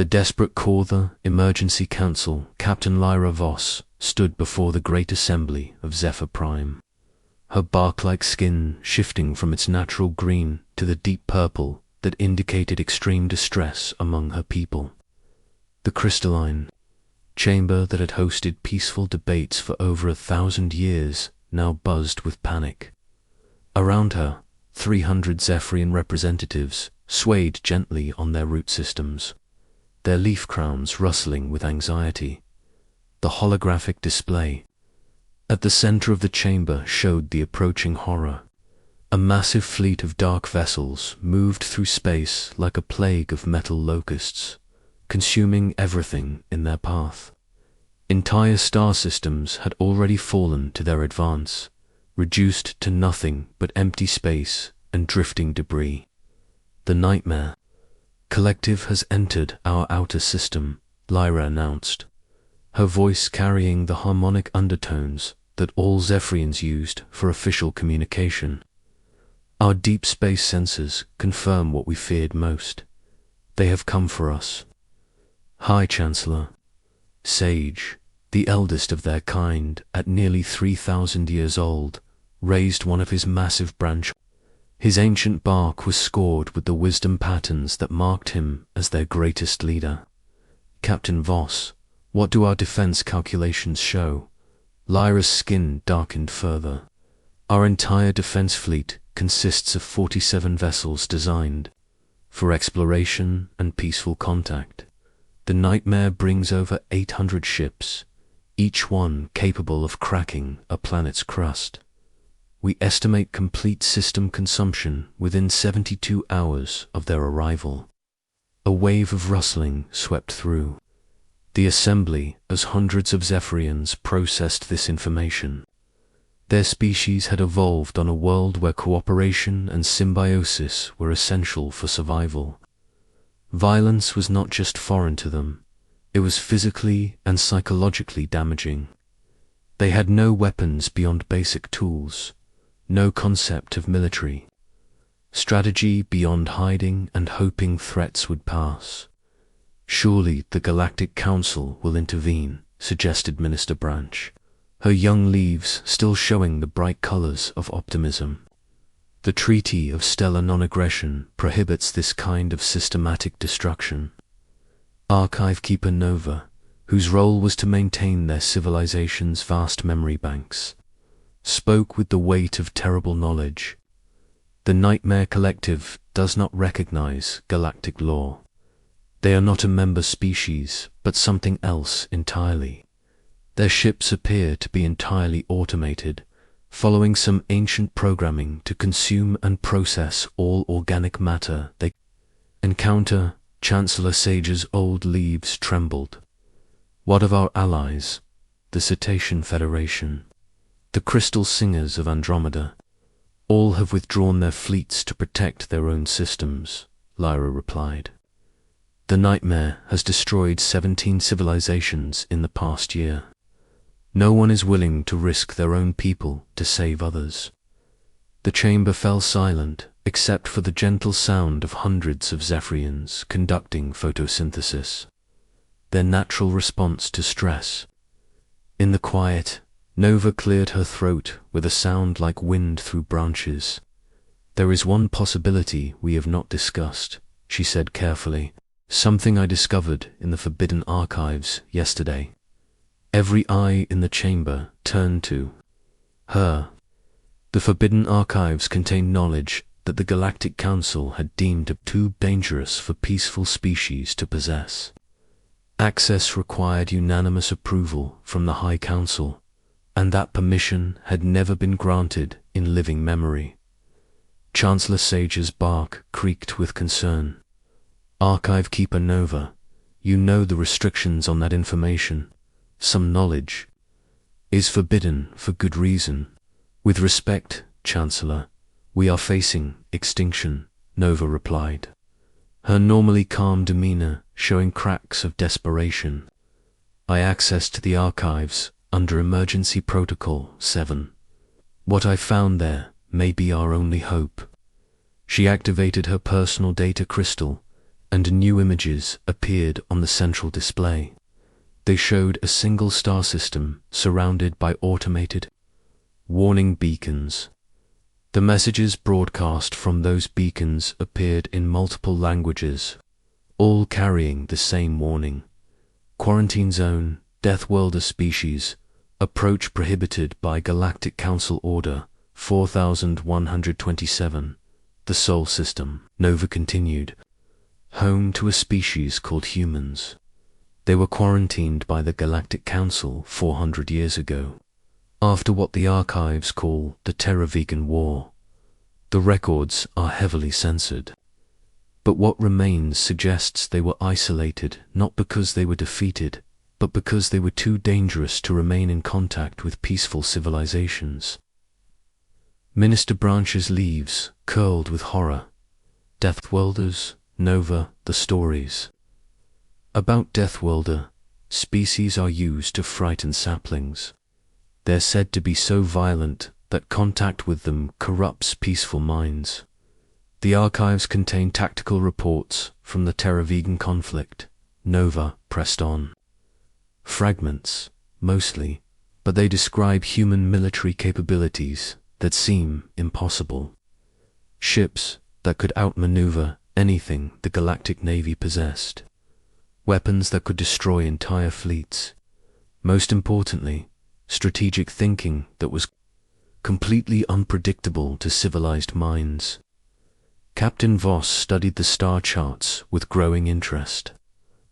The desperate core, the Emergency Council, Captain Lyra Voss, stood before the great assembly of Zephyr Prime. Her bark-like skin shifting from its natural green to the deep purple that indicated extreme distress among her people. The crystalline chamber that had hosted peaceful debates for over 1,000 years now buzzed with panic. Around her, 300 Zephyrian representatives swayed gently on their root systems, their leaf crowns rustling with anxiety. The holographic display at the center of the chamber showed the approaching horror. A massive fleet of dark vessels moved through space like a plague of metal locusts, consuming everything in their path. Entire star systems had already fallen to their advance, reduced to nothing but empty space and drifting debris. The Nightmare Collective has entered our outer system, Lyra announced, her voice carrying the harmonic undertones that all Zephyrians used for official communication. Our deep space sensors confirm what we feared most. They have come for us. High Chancellor. Sage, the eldest of their kind at nearly 3,000 years old, raised one of his massive branches. His ancient bark was scored with the wisdom patterns that marked him as their greatest leader. Captain Voss, what do our defense calculations show? Lyra's skin darkened further. Our entire defense fleet consists of 47 vessels designed for exploration and peaceful contact. The Nightmare brings over 800 ships, each one capable of cracking a planet's crust. We estimate complete system consumption within 72 hours of their arrival. A wave of rustling swept through the assembly as hundreds of Zephyrians processed this information. Their species had evolved on a world where cooperation and symbiosis were essential for survival. Violence was not just foreign to them, it was physically and psychologically damaging. They had no weapons beyond basic tools, no concept of military strategy beyond hiding and hoping threats would pass. Surely the Galactic Council will intervene, suggested Minister Branch, her young leaves still showing the bright colors of optimism. The Treaty of Stellar Non-Aggression prohibits this kind of systematic destruction. Archive Keeper Nova, whose role was to maintain their civilization's vast memory banks, spoke with the weight of terrible knowledge. The Nightmare Collective does not recognize galactic law. They are not a member species, but something else entirely. Their ships appear to be entirely automated, following some ancient programming to consume and process all organic matter they encounter. Chancellor Sage's old leaves trembled. What of our allies, the Cetacean Federation? The Crystal Singers of Andromeda? All have withdrawn their fleets to protect their own systems, Lyra replied. The Nightmare has destroyed 17 civilizations in the past year. No one is willing to risk their own people to save others. The chamber fell silent, except for the gentle sound of hundreds of Zephyrians conducting photosynthesis, their natural response to stress. In the quiet, Nova cleared her throat with a sound like wind through branches. There is one possibility we have not discussed, she said carefully, something I discovered in the Forbidden Archives yesterday. Every eye in the chamber turned to her. The Forbidden Archives contained knowledge that the Galactic Council had deemed too dangerous for peaceful species to possess. Access required unanimous approval from the High Council, and that permission had never been granted in living memory. Chancellor Sage's bark creaked with concern. Archive Keeper Nova, you know the restrictions on that information. Some knowledge is forbidden for good reason. With respect, Chancellor, we are facing extinction, Nova replied, her normally calm demeanor showing cracks of desperation. I accessed the archives under Emergency Protocol 7. What I found there may be our only hope. She activated her personal data crystal, and new images appeared on the central display. They showed a single star system surrounded by automated warning beacons. The messages broadcast from those beacons appeared in multiple languages, all carrying the same warning: quarantine zone, death welder species, approach prohibited by Galactic Council Order 4127, the Sol system. Nova continued, home to a species called humans. They were quarantined by the Galactic Council 400 years ago, after what the archives call the Terra-Vegan War. The records are heavily censored, but what remains suggests they were isolated not because they were defeated, but because they were too dangerous to remain in contact with peaceful civilizations. Minister Branch's leaves curled with horror. Death Welders, Nova, the stories. About Death Welder, species are used to frighten saplings. They're said to be so violent that contact with them corrupts peaceful minds. The archives contain tactical reports from the Terra-Vegan conflict. Nova pressed on. Fragments, mostly, but they describe human military capabilities that seem impossible. Ships that could outmaneuver anything the Galactic Navy possessed. Weapons that could destroy entire fleets. Most importantly, strategic thinking that was completely unpredictable to civilized minds. Captain Voss studied the star charts with growing interest.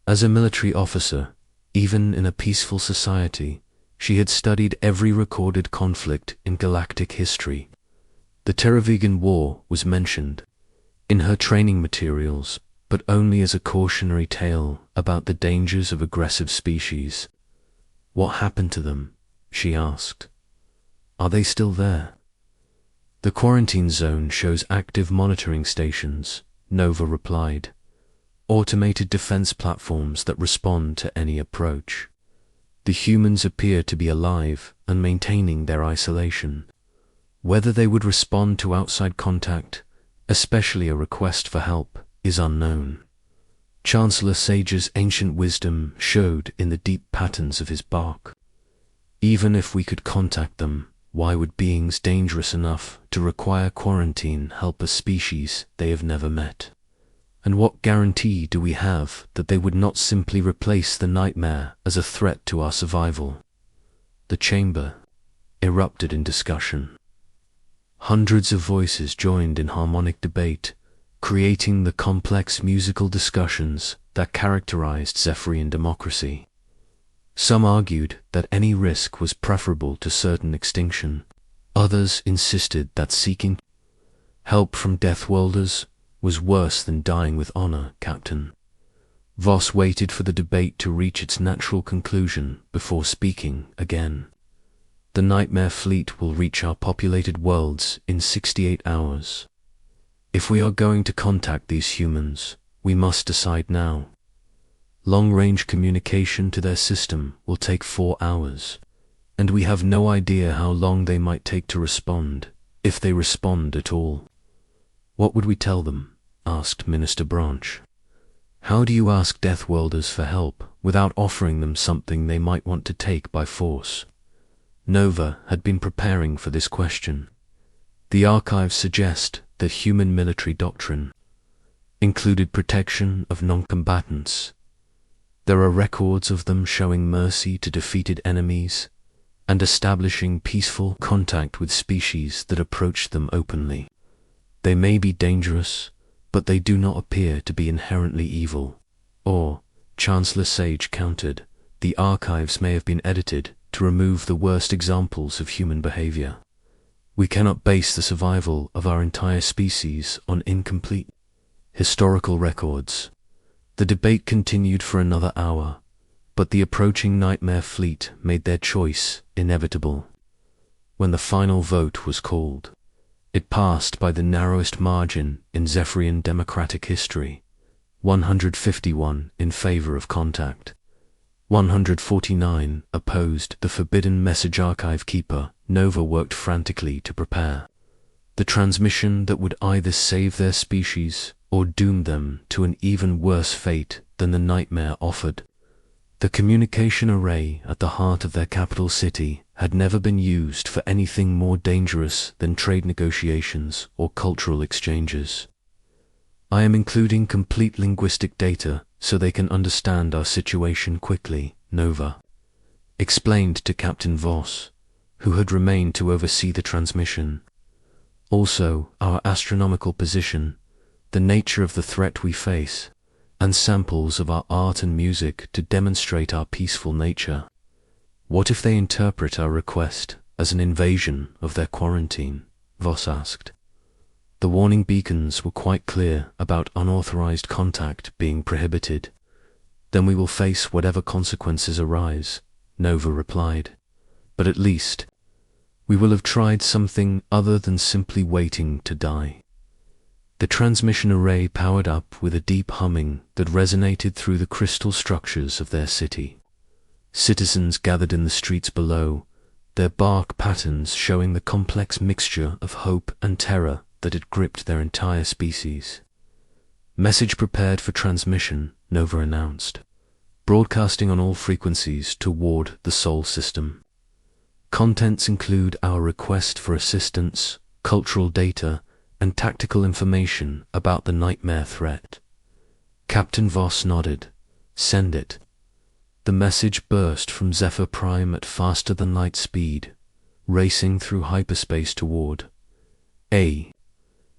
As a military officer, even in a peaceful society, she had studied every recorded conflict in galactic history. The Terra-Vegan War was mentioned in her training materials, but only as a cautionary tale about the dangers of aggressive species. What happened to them? She asked. Are they still there? The quarantine zone shows active monitoring stations, Nova replied. Automated defense platforms that respond to any approach. The humans appear to be alive and maintaining their isolation. Whether they would respond to outside contact, especially a request for help, is unknown. Chancellor Sage's ancient wisdom showed in the deep patterns of his bark. Even if we could contact them, why would beings dangerous enough to require quarantine help a species they have never met? And what guarantee do we have that they would not simply replace the nightmare as a threat to our survival? The chamber erupted in discussion. Hundreds of voices joined in harmonic debate, creating the complex musical discussions that characterized Zephyrian democracy. Some argued that any risk was preferable to certain extinction. Others insisted that seeking help from Death Welders was worse than dying with honor, Captain. Voss waited for the debate to reach its natural conclusion before speaking again. The Nightmare Fleet will reach our populated worlds in 68 hours. If we are going to contact these humans, we must decide now. Long-range communication to their system will take 4 hours, and we have no idea how long they might take to respond, if they respond at all. What would we tell them? Asked Minister Branch. How do you ask Death Welders for help without offering them something they might want to take by force? Nova had been preparing for this question. The archives suggest that human military doctrine included protection of non-combatants. There are records of them showing mercy to defeated enemies and establishing peaceful contact with species that approach them openly. They may be dangerous, but they do not appear to be inherently evil. Or, Chancellor Sage countered, the archives may have been edited to remove the worst examples of human behavior. We cannot base the survival of our entire species on incomplete historical records. The debate continued for another hour, but the approaching Nightmare Fleet made their choice inevitable. When the final vote was called, it passed by the narrowest margin in Zephyrian democratic history, 151 in favor of contact. 149 opposed. The Forbidden Message Archive Keeper, Nova, worked frantically to prepare the transmission that would either save their species or doom them to an even worse fate than the nightmare offered. The communication array at the heart of their capital city had never been used for anything more dangerous than trade negotiations or cultural exchanges. I am including complete linguistic data so they can understand our situation quickly, Nova explained to Captain Voss, who had remained to oversee the transmission. Also, our astronomical position, the nature of the threat we face, and samples of our art and music to demonstrate our peaceful nature. What if they interpret our request as an invasion of their quarantine? Voss asked. The warning beacons were quite clear about unauthorized contact being prohibited. Then we will face whatever consequences arise, Nova replied. But at least, we will have tried something other than simply waiting to die. The transmission array powered up with a deep humming that resonated through the crystal structures of their city. Citizens gathered in the streets below, their bark patterns showing the complex mixture of hope and terror that had gripped their entire species. Message prepared for transmission, Nova announced, broadcasting on all frequencies toward the Sol system. Contents include our request for assistance, cultural data, and tactical information about the nightmare threat. Captain Voss nodded. Send it. The message burst from Zephyr Prime at faster-than-light speed, racing through hyperspace toward a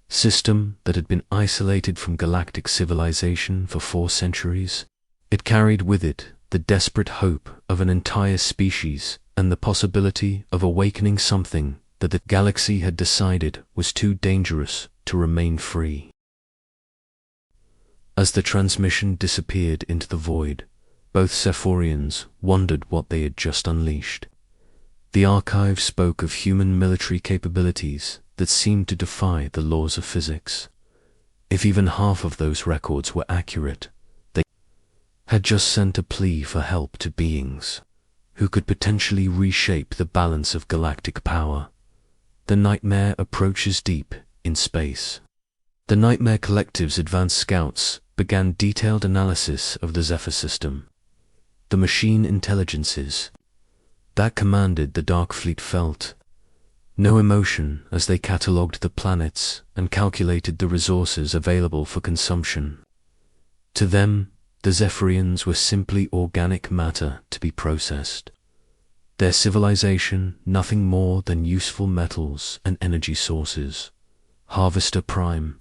system that had been isolated from galactic civilization for 4 centuries. It carried with it the desperate hope of an entire species and the possibility of awakening something that the galaxy had decided was too dangerous to remain free. As the transmission disappeared into the void, both Sephorians wondered what they had just unleashed. The archive spoke of human military capabilities that seemed to defy the laws of physics. If even half of those records were accurate, they had just sent a plea for help to beings who could potentially reshape the balance of galactic power. The nightmare approaches deep in space. The Nightmare Collective's advanced scouts began detailed analysis of the Zephyr system. The machine intelligences that commanded the Dark Fleet felt no emotion as they catalogued the planets and calculated the resources available for consumption. To them, the Zephyrians were simply organic matter to be processed. Their civilization nothing more than useful metals and energy sources. Harvester Prime,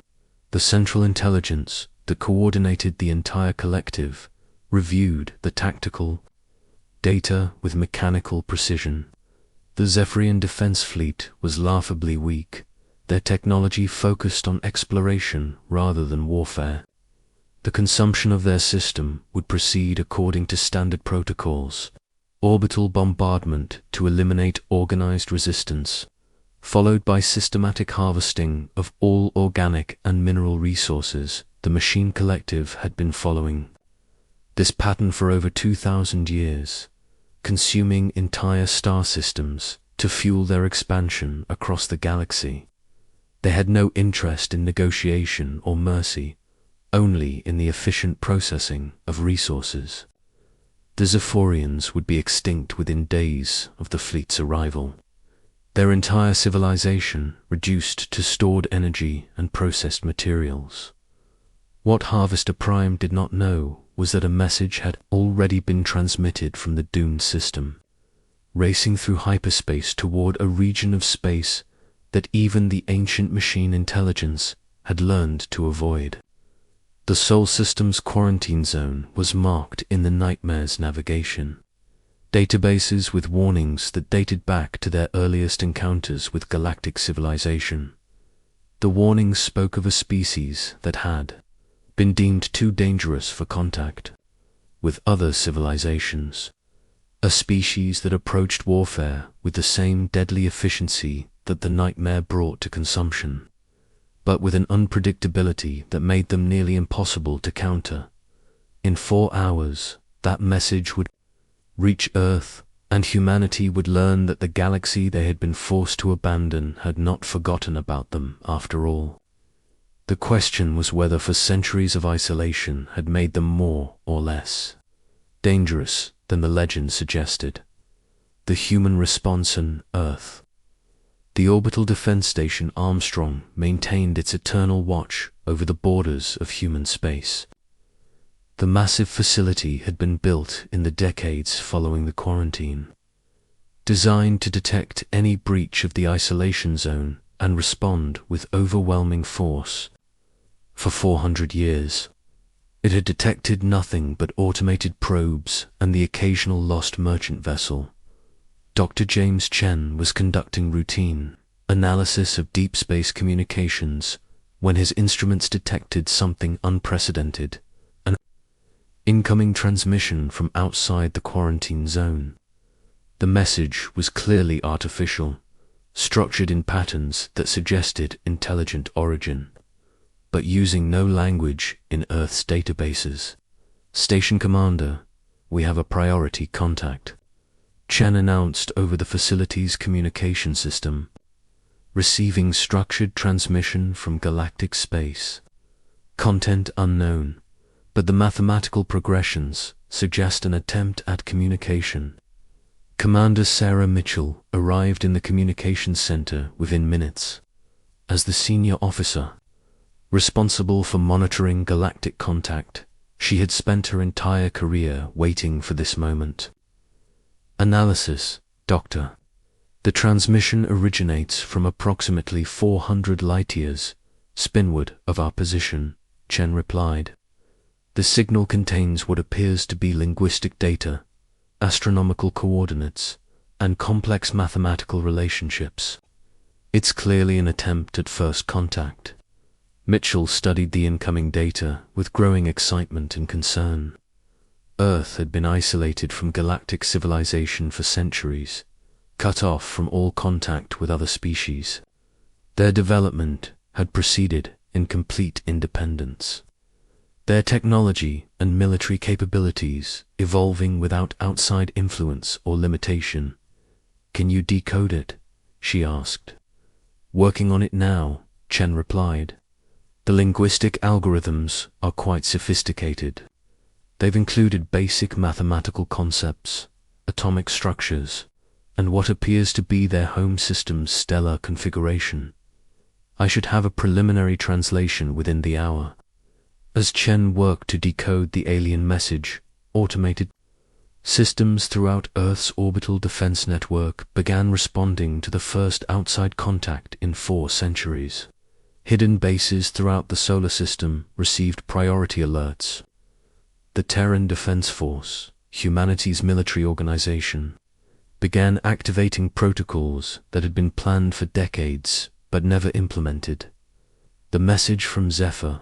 the central intelligence that coordinated the entire collective, reviewed the tactical data with mechanical precision. The Zephyrian defense fleet was laughably weak, their technology focused on exploration rather than warfare. The consumption of their system would proceed according to standard protocols: orbital bombardment to eliminate organized resistance, followed by systematic harvesting of all organic and mineral resources the machine collective had been following. This pattern for over 2,000 years, consuming entire star systems to fuel their expansion across the galaxy. They had no interest in negotiation or mercy, only in the efficient processing of resources. The Zephorians would be extinct within days of the fleet's arrival. Their entire civilization reduced to stored energy and processed materials. What Harvester Prime did not know was that a message had already been transmitted from the doomed system, racing through hyperspace toward a region of space that even the ancient machine intelligence had learned to avoid. The Sol System's quarantine zone was marked in the Nightmare's navigation. Databases with warnings that dated back to their earliest encounters with galactic civilization. The warnings spoke of a species that had been deemed too dangerous for contact with other civilizations, a species that approached warfare with the same deadly efficiency that the Nightmare brought to consumption, but with an unpredictability that made them nearly impossible to counter. In 4 hours, that message would reach Earth, and humanity would learn that the galaxy they had been forced to abandon had not forgotten about them after all. The question was whether for centuries of isolation had made them more or less dangerous than the legend suggested. The human response on Earth. The Orbital Defense Station Armstrong maintained its eternal watch over the borders of human space. The massive facility had been built in the decades following the quarantine, designed to detect any breach of the isolation zone and respond with overwhelming force. For 400 years, it had detected nothing but automated probes and the occasional lost merchant vessel. Dr. James Chen was conducting routine analysis of deep space communications when his instruments detected something unprecedented, an incoming transmission from outside the quarantine zone. The message was clearly artificial, structured in patterns that suggested intelligent origin, but using no language in Earth's databases. Station Commander, we have a priority contact, Chen announced over the facility's communication system, receiving structured transmission from galactic space. Content unknown, but the mathematical progressions suggest an attempt at communication. Commander Sarah Mitchell arrived in the communications center within minutes. As the senior officer, responsible for monitoring galactic contact, she had spent her entire career waiting for this moment. Analysis, Doctor. The transmission originates from approximately 400 light-years spinward of our position, Chen replied. The signal contains what appears to be linguistic data, astronomical coordinates, and complex mathematical relationships. It's clearly an attempt at first contact. Mitchell studied the incoming data with growing excitement and concern. Earth had been isolated from galactic civilization for centuries, cut off from all contact with other species. Their development had proceeded in complete independence. Their technology and military capabilities evolving without outside influence or limitation. Can you decode it? She asked. Working on it now, Chen replied. The linguistic algorithms are quite sophisticated. They've included basic mathematical concepts, atomic structures, and what appears to be their home system's stellar configuration. I should have a preliminary translation within the hour. As Chen worked to decode the alien message, automated systems throughout Earth's orbital defense network began responding to the first outside contact in 4 centuries. Hidden bases throughout the solar system received priority alerts. The Terran Defense Force, humanity's military organization, began activating protocols that had been planned for decades but never implemented. The message from Zephyr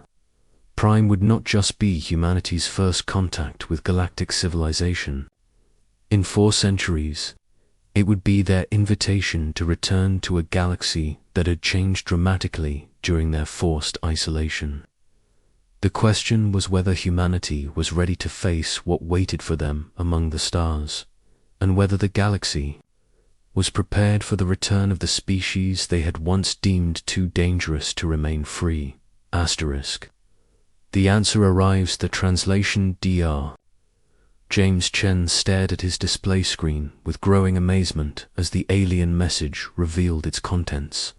Prime would not just be humanity's first contact with galactic civilization. In 4 centuries, it would be their invitation to return to a galaxy that had changed dramatically during their forced isolation. The question was whether humanity was ready to face what waited for them among the stars, and whether the galaxy was prepared for the return of the species they had once deemed too dangerous to remain free. Asterisk. The answer arrives. The translation Dr. James Chen stared at his display screen with growing amazement as the alien message revealed its contents.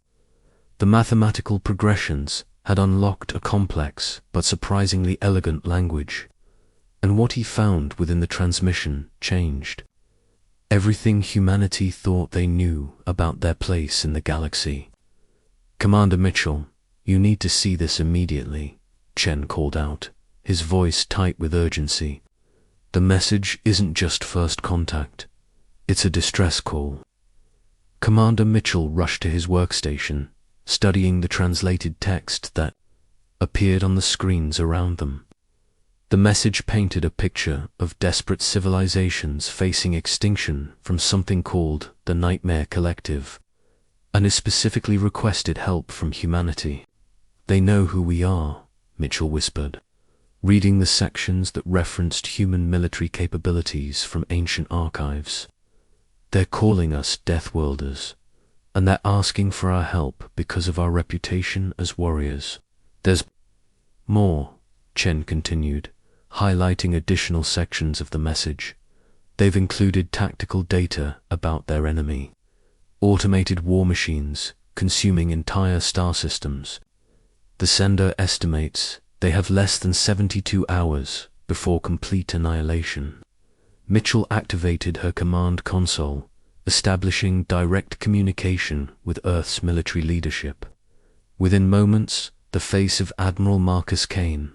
The mathematical progressions had unlocked a complex but surprisingly elegant language, and what he found within the transmission changed everything humanity thought they knew about their place in the galaxy. Commander Mitchell, you need to see this immediately, Chen called out, his voice tight with urgency. The message isn't just first contact, it's a distress call. Commander Mitchell rushed to his workstation, studying the translated text that appeared on the screens around them. The message painted a picture of desperate civilizations facing extinction from something called the Nightmare Collective, and it specifically requested help from humanity. They know who we are, Mitchell whispered, reading the sections that referenced human military capabilities from ancient archives. They're calling us Deathworlders, and they're asking for our help because of our reputation as warriors. There's more, Chen continued, highlighting additional sections of the message. They've included tactical data about their enemy, automated war machines consuming entire star systems. The sender estimates they have less than 72 hours before complete annihilation. Mitchell activated her command console, establishing direct communication with Earth's military leadership. Within moments, the face of Admiral Marcus Kane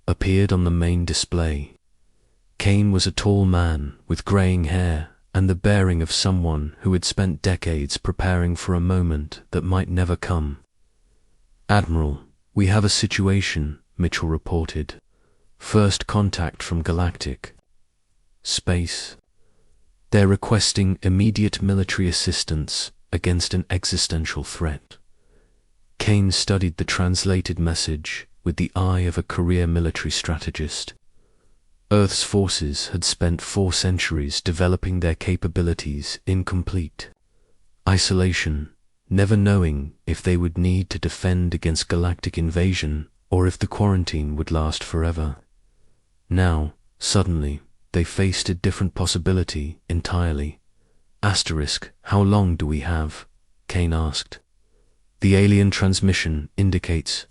appeared on the main display. Kane was a tall man with graying hair and the bearing of someone who had spent decades preparing for a moment that might never come. "Admiral, we have a situation," Mitchell reported. "First contact from Galactic Space. They're requesting immediate military assistance against an existential threat." Kane studied the translated message with the eye of a career military strategist. Earth's forces had spent 4 centuries developing their capabilities in complete isolation, never knowing if they would need to defend against galactic invasion or if the quarantine would last forever. Now, suddenly, they faced a different possibility entirely. "How long do we have?" Kane asked. "The alien transmission indicates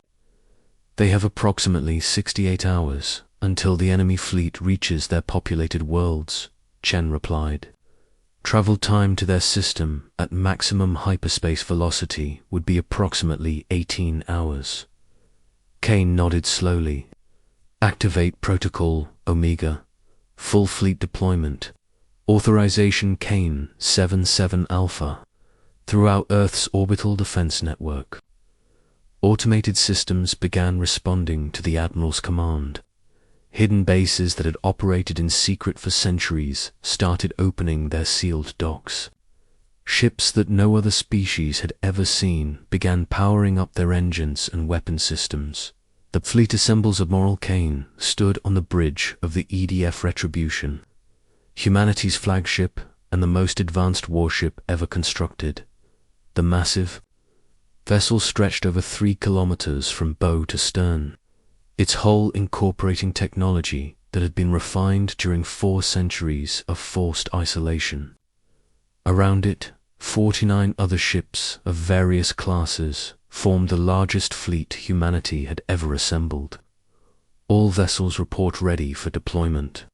they have approximately 68 hours until the enemy fleet reaches their populated worlds," Chen replied. "Travel time to their system at maximum hyperspace velocity would be approximately 18 hours. Kane nodded slowly. "Activate Protocol Omega. Full fleet deployment. Authorization Kane 77 Alpha. Throughout Earth's orbital defense network." Automated systems began responding to the Admiral's command. Hidden bases that had operated in secret for centuries started opening their sealed docks. Ships that no other species had ever seen began powering up their engines and weapon systems. The fleet assembles of Admiral Kane stood on the bridge of the EDF Retribution, humanity's flagship and the most advanced warship ever constructed. The massive vessel stretched over 3 kilometers from bow to stern, its hull incorporating technology that had been refined during 4 centuries of forced isolation. Around it, 49 other ships of various classes formed the largest fleet humanity had ever assembled. "All vessels report ready for deployment,"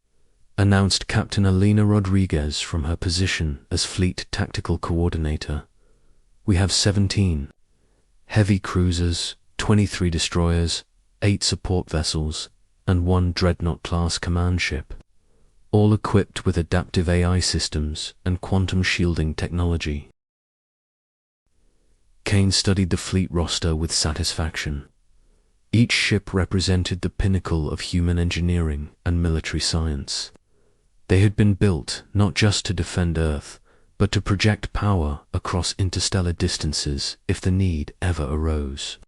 announced Captain Alina Rodriguez from her position as Fleet Tactical Coordinator. "We have 17 heavy cruisers, 23 destroyers, 8 support vessels, and 1 Dreadnought-class command ship, all equipped with adaptive AI systems and quantum shielding technology." Kane studied the fleet roster with satisfaction. Each ship represented the pinnacle of human engineering and military science. They had been built not just to defend Earth, but to project power across interstellar distances if the need ever arose.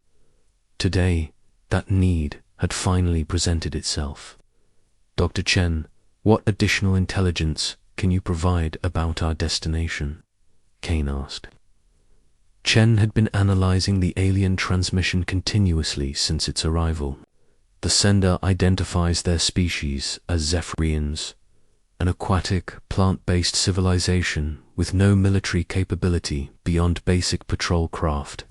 Today, that need had finally presented itself. "Dr. Chen, what additional intelligence can you provide about our destination?" Kane asked. Chen had been analyzing the alien transmission continuously since its arrival. The sender identifies their species as Zephyrians, an aquatic, plant-based civilization with no military capability beyond basic patrol craft.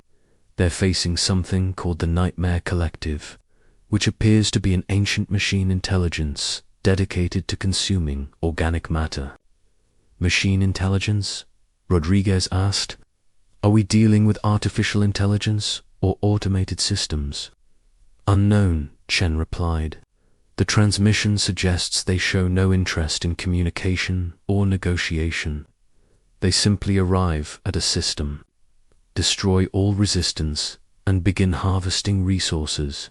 They're facing something called the Nightmare Collective, which appears to be an ancient machine intelligence dedicated to consuming organic matter. "Machine intelligence?" Rodriguez asked. "Are we dealing with artificial intelligence or automated systems?" "Unknown," Chen replied. "The transmission suggests they show no interest in communication or negotiation. They simply arrive at a system, destroy all resistance, and begin harvesting resources.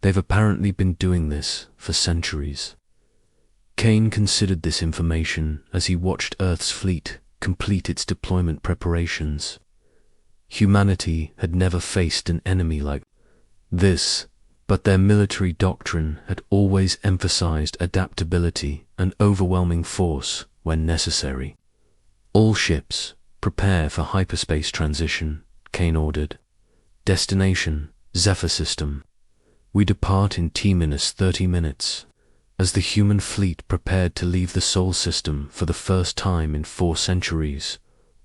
They've apparently been doing this for centuries." Kane considered this information as he watched Earth's fleet complete its deployment preparations. Humanity had never faced an enemy like this, but their military doctrine had always emphasized adaptability and overwhelming force when necessary. "All ships, prepare for hyperspace transition," Kane ordered. "Destination, Zephyr System. We depart in T-30 minutes, as the human fleet prepared to leave the Sol system for the first time in 4 centuries.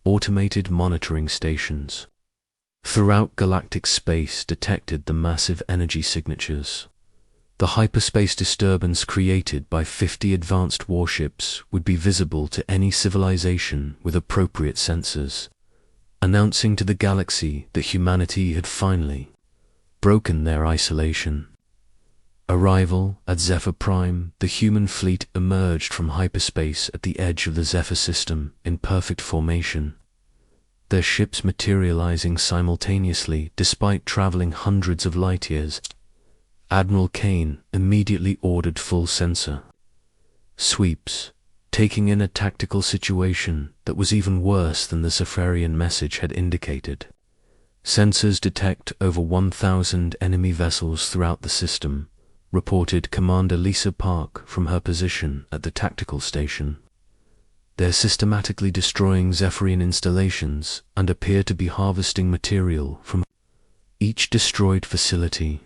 Automated monitoring stations throughout galactic space detected the massive energy signatures. The hyperspace disturbance created by 50 advanced warships would be visible to any civilization with appropriate sensors, announcing to the galaxy that humanity had finally broken their isolation. Arrival at Zephyr Prime, the human fleet emerged from hyperspace at the edge of the Zephyr system in perfect formation, their ships materializing simultaneously despite traveling hundreds of light years. Admiral Kane immediately ordered full sensor sweeps, taking in a tactical situation that was even worse than the Zephyrian message had indicated. Sensors detect over 1,000 enemy vessels throughout the system, reported Commander Lisa Park from her position at the tactical station. They're systematically destroying Zephyrian installations and appear to be harvesting material from each destroyed facility.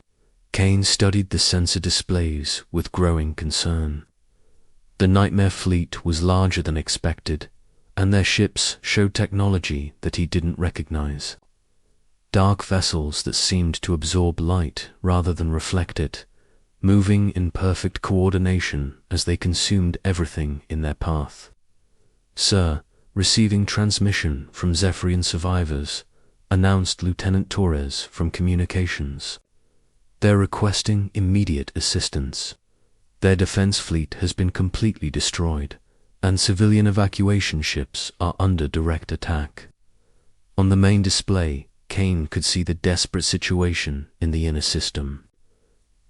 Kane studied the sensor displays with growing concern. The Nightmare fleet was larger than expected, and their ships showed technology that he didn't recognize. Dark vessels that seemed to absorb light rather than reflect it, moving in perfect coordination as they consumed everything in their path. "Sir, receiving transmission from Zephyrian survivors," announced Lieutenant Torres from communications. "They're requesting immediate assistance. Their defense fleet has been completely destroyed, and civilian evacuation ships are under direct attack." On the main display, Kane could see the desperate situation in the inner system.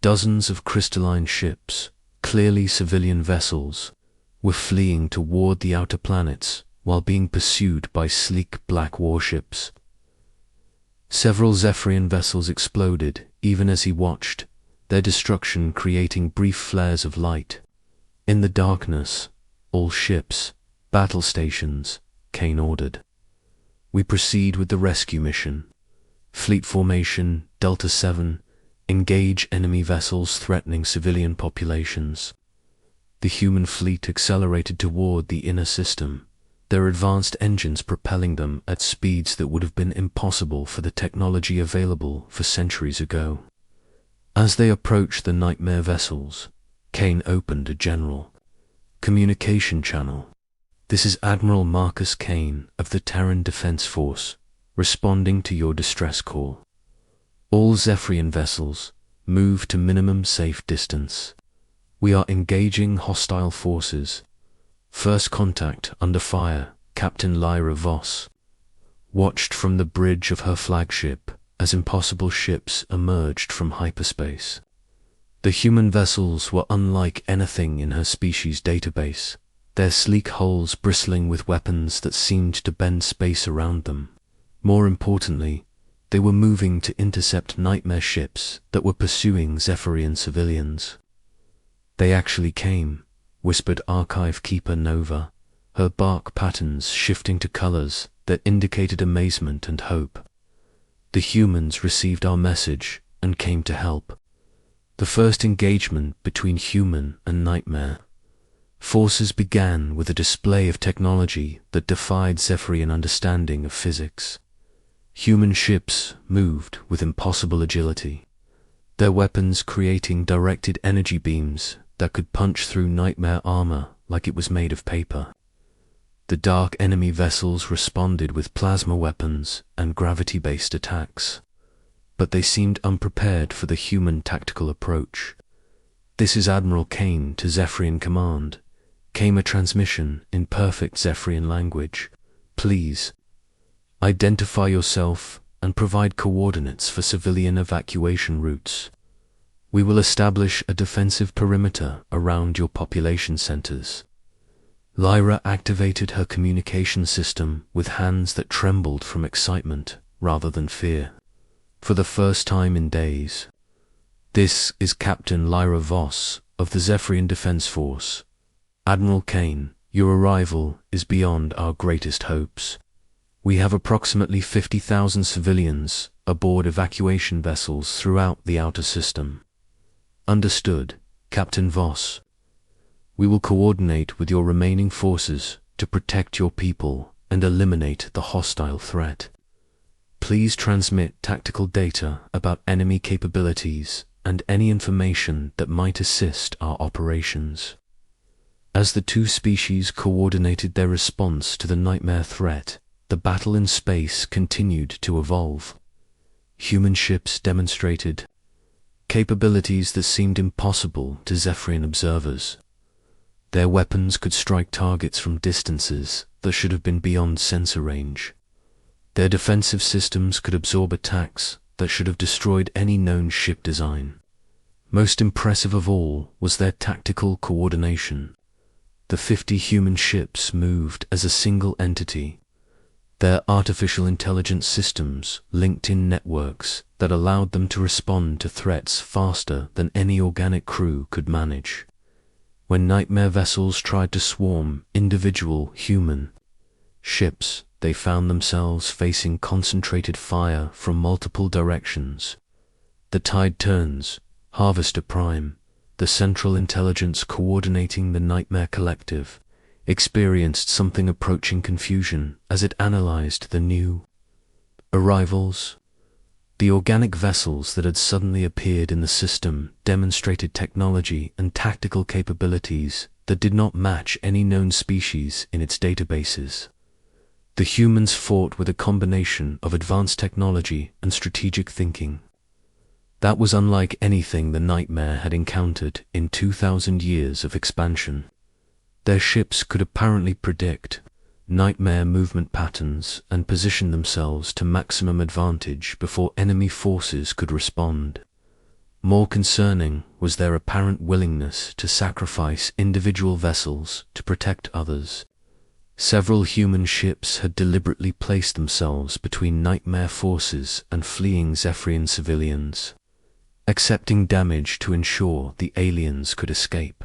Dozens of crystalline ships, clearly civilian vessels, were fleeing toward the outer planets while being pursued by sleek black warships. Several Zephyrian vessels exploded even as he watched, their destruction creating brief flares of light. "In the darkness, all ships, battle stations," Kane ordered. "We proceed with the rescue mission. Fleet formation, Delta 7, engage enemy vessels threatening civilian populations." The human fleet accelerated toward the inner system, their advanced engines propelling them at speeds that would have been impossible for the technology available for centuries ago. As they approached the Nightmare vessels, Kane opened a general communication channel. "This is Admiral Marcus Kane of the Terran Defense Force, responding to your distress call. All Zephyrian vessels, move to minimum safe distance. We are engaging hostile forces. First contact under fire," Captain Lyra Voss watched from the bridge of her flagship as impossible ships emerged from hyperspace. The human vessels were unlike anything in her species' database, their sleek hulls bristling with weapons that seemed to bend space around them. More importantly, they were moving to intercept Nightmare ships that were pursuing Zephyrian civilians. "They actually came," whispered Archive Keeper Nova, her bark patterns shifting to colors that indicated amazement and hope. "The humans received our message and came to help." The first engagement between human and Nightmare forces began with a display of technology that defied Zephyrian understanding of physics. Human ships moved with impossible agility, their weapons creating directed energy beams that could punch through Nightmare armor like it was made of paper. The dark enemy vessels responded with plasma weapons and gravity-based attacks, but they seemed unprepared for the human tactical approach. "This is Admiral Kane to Zephyrian Command," came a transmission in perfect Zephyrian language. "Please, identify yourself and provide coordinates for civilian evacuation routes. We will establish a defensive perimeter around your population centers." Lyra activated her communication system with hands that trembled from excitement rather than fear. For the first time in days, "This is Captain Lyra Voss of the Zephyrian Defense Force. Admiral Kane, your arrival is beyond our greatest hopes. We have approximately 50,000 civilians aboard evacuation vessels throughout the outer system. Understood, Captain Voss. We will coordinate with your remaining forces to protect your people and eliminate the hostile threat. Please transmit tactical data about enemy capabilities and any information that might assist our operations. As the two species coordinated their response to the nightmare threat, the battle in space continued to evolve. Human ships demonstrated capabilities that seemed impossible to Zephyrian observers. Their weapons could strike targets from distances that should have been beyond sensor range. Their defensive systems could absorb attacks that should have destroyed any known ship design. Most impressive of all was their tactical coordination. The 50 human ships moved as a single entity. Their artificial intelligence systems linked in networks that allowed them to respond to threats faster than any organic crew could manage. When nightmare vessels tried to swarm individual human ships, they found themselves facing concentrated fire from multiple directions. The tide turns, Harvester Prime, the central intelligence coordinating the Nightmare Collective, experienced something approaching confusion as it analyzed the new arrivals. The organic vessels that had suddenly appeared in the system demonstrated technology and tactical capabilities that did not match any known species in its databases. The humans fought with a combination of advanced technology and strategic thinking. That was unlike anything the Nightmare had encountered in 2,000 years of expansion. Their ships could apparently predict Nightmare movement patterns and position themselves to maximum advantage before enemy forces could respond. More concerning was their apparent willingness to sacrifice individual vessels to protect others. Several human ships had deliberately placed themselves between Nightmare forces and fleeing Zephyrian civilians, accepting damage to ensure the aliens could escape.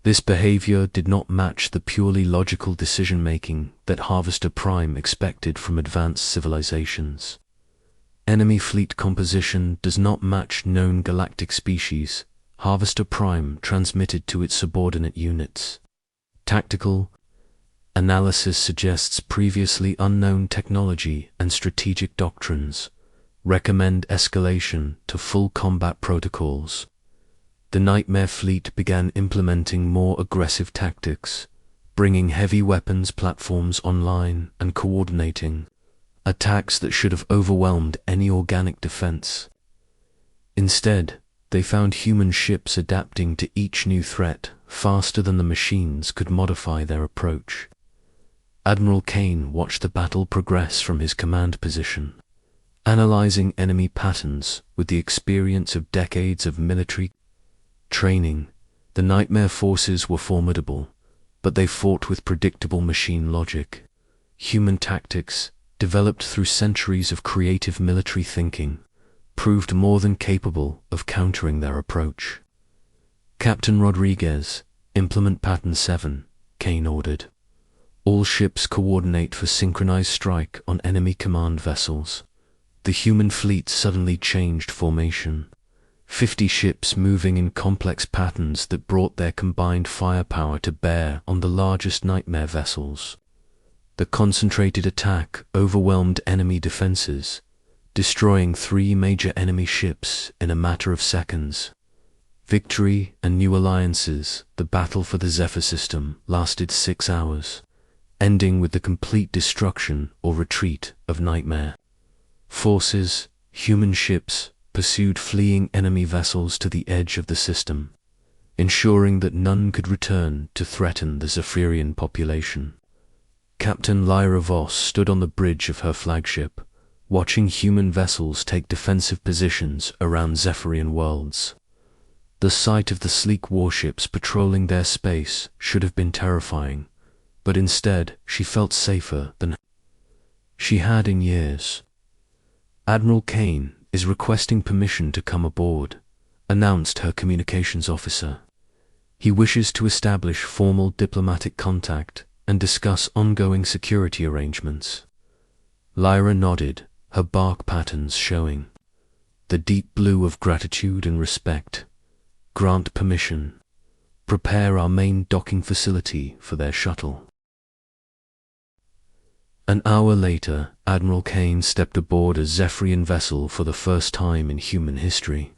This behavior did not match the purely logical decision-making that Harvester Prime expected from advanced civilizations. Enemy fleet composition does not match known galactic species, Harvester Prime transmitted to its subordinate units. Tactical analysis suggests previously unknown technology and strategic doctrines. Recommend escalation to full combat protocols. The Nightmare fleet began implementing more aggressive tactics, bringing heavy weapons platforms online and coordinating attacks that should have overwhelmed any organic defense. Instead, they found human ships adapting to each new threat faster than the machines could modify their approach. Admiral Kane watched the battle progress from his command position, analyzing enemy patterns with the experience of decades of military training. The Nightmare forces were formidable, but they fought with predictable machine logic. Human tactics, developed through centuries of creative military thinking, proved more than capable of countering their approach. Captain Rodriguez, implement pattern 7, Kane ordered. All ships coordinate for synchronized strike on enemy command vessels. The human fleet suddenly changed formation. 50 ships moving in complex patterns that brought their combined firepower to bear on the largest Nightmare vessels. The concentrated attack overwhelmed enemy defenses, destroying 3 major enemy ships in a matter of seconds. Victory and new alliances, the battle for the Zephyr system lasted 6 hours, ending with the complete destruction or retreat of Nightmare forces. Human ships pursued fleeing enemy vessels to the edge of the system, ensuring that none could return to threaten the Zephyrian population. Captain Lyra Voss stood on the bridge of her flagship, watching human vessels take defensive positions around Zephyrian worlds. The sight of the sleek warships patrolling their space should have been terrifying, but instead she felt safer than she had in years. Admiral Kane is requesting permission to come aboard, announced her communications officer. He wishes to establish formal diplomatic contact and discuss ongoing security arrangements. Lyra nodded, her bark patterns showing. The deep blue of gratitude and respect. Grant permission. Prepare our main docking facility for their shuttle. An hour later, Admiral Kane stepped aboard a Zephyrian vessel for the first time in human history.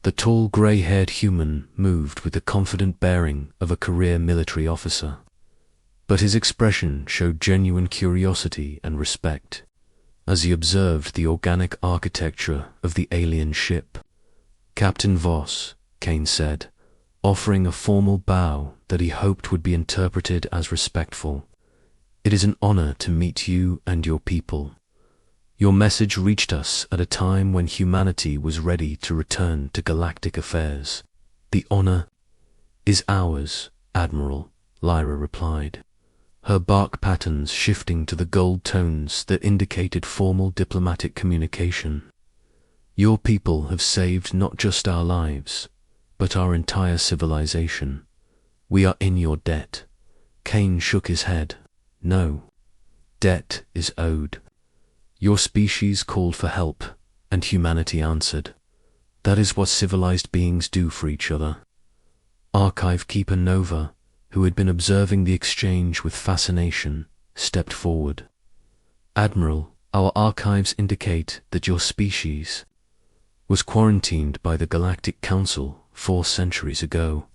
The tall, grey-haired human moved with the confident bearing of a career military officer. But his expression showed genuine curiosity and respect as he observed the organic architecture of the alien ship. "Captain Voss," Kane said, offering a formal bow that he hoped would be interpreted as respectful. "It is an honor to meet you and your people. Your message reached us at a time when humanity was ready to return to galactic affairs." "The honor is ours, Admiral," Lyra replied, her bark patterns shifting to the gold tones that indicated formal diplomatic communication. "Your people have saved not just our lives, but our entire civilization. We are in your debt." Kane shook his head. "No, debt is owed. Your species called for help, and humanity answered. That is what civilized beings do for each other." Archive Keeper Nova, who had been observing the exchange with fascination, stepped forward. "Admiral, our archives indicate that your species was quarantined by the Galactic Council 4 centuries ago.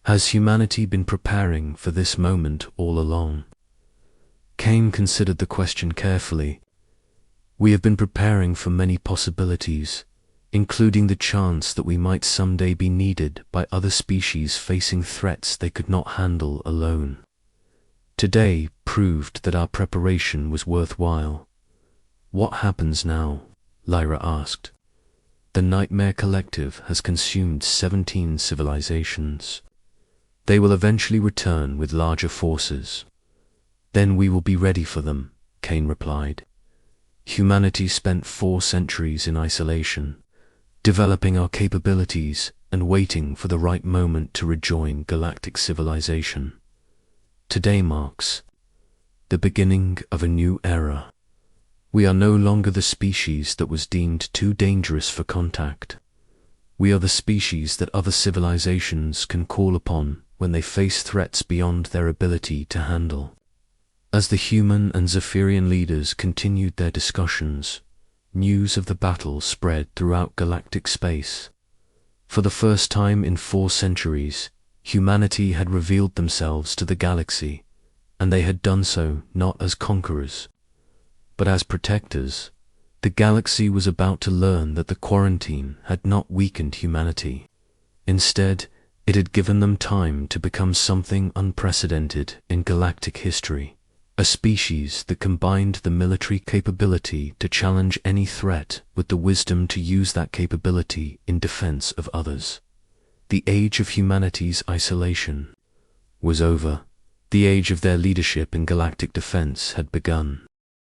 Has humanity been preparing for this moment all along?" Kane considered the question carefully. "We have been preparing for many possibilities, including the chance that we might someday be needed by other species facing threats they could not handle alone. Today proved that our preparation was worthwhile." "What happens now?" Lyra asked. "The Nightmare Collective has consumed 17 civilizations. They will eventually return with larger forces. Then we will be ready for them," Kane replied. "Humanity spent 4 centuries in isolation, developing our capabilities and waiting for the right moment to rejoin galactic civilization. Today marks the beginning of a new era. We are no longer the species that was deemed too dangerous for contact. We are the species that other civilizations can call upon when they face threats beyond their ability to handle." As the human and Zephyrian leaders continued their discussions, news of the battle spread throughout galactic space. For the first time in 4 centuries, humanity had revealed themselves to the galaxy, and they had done so not as conquerors, but as protectors. The galaxy was about to learn that the quarantine had not weakened humanity. Instead, it had given them time to become something unprecedented in galactic history. A species that combined the military capability to challenge any threat with the wisdom to use that capability in defense of others. The age of humanity's isolation was over. The age of their leadership in galactic defense had begun.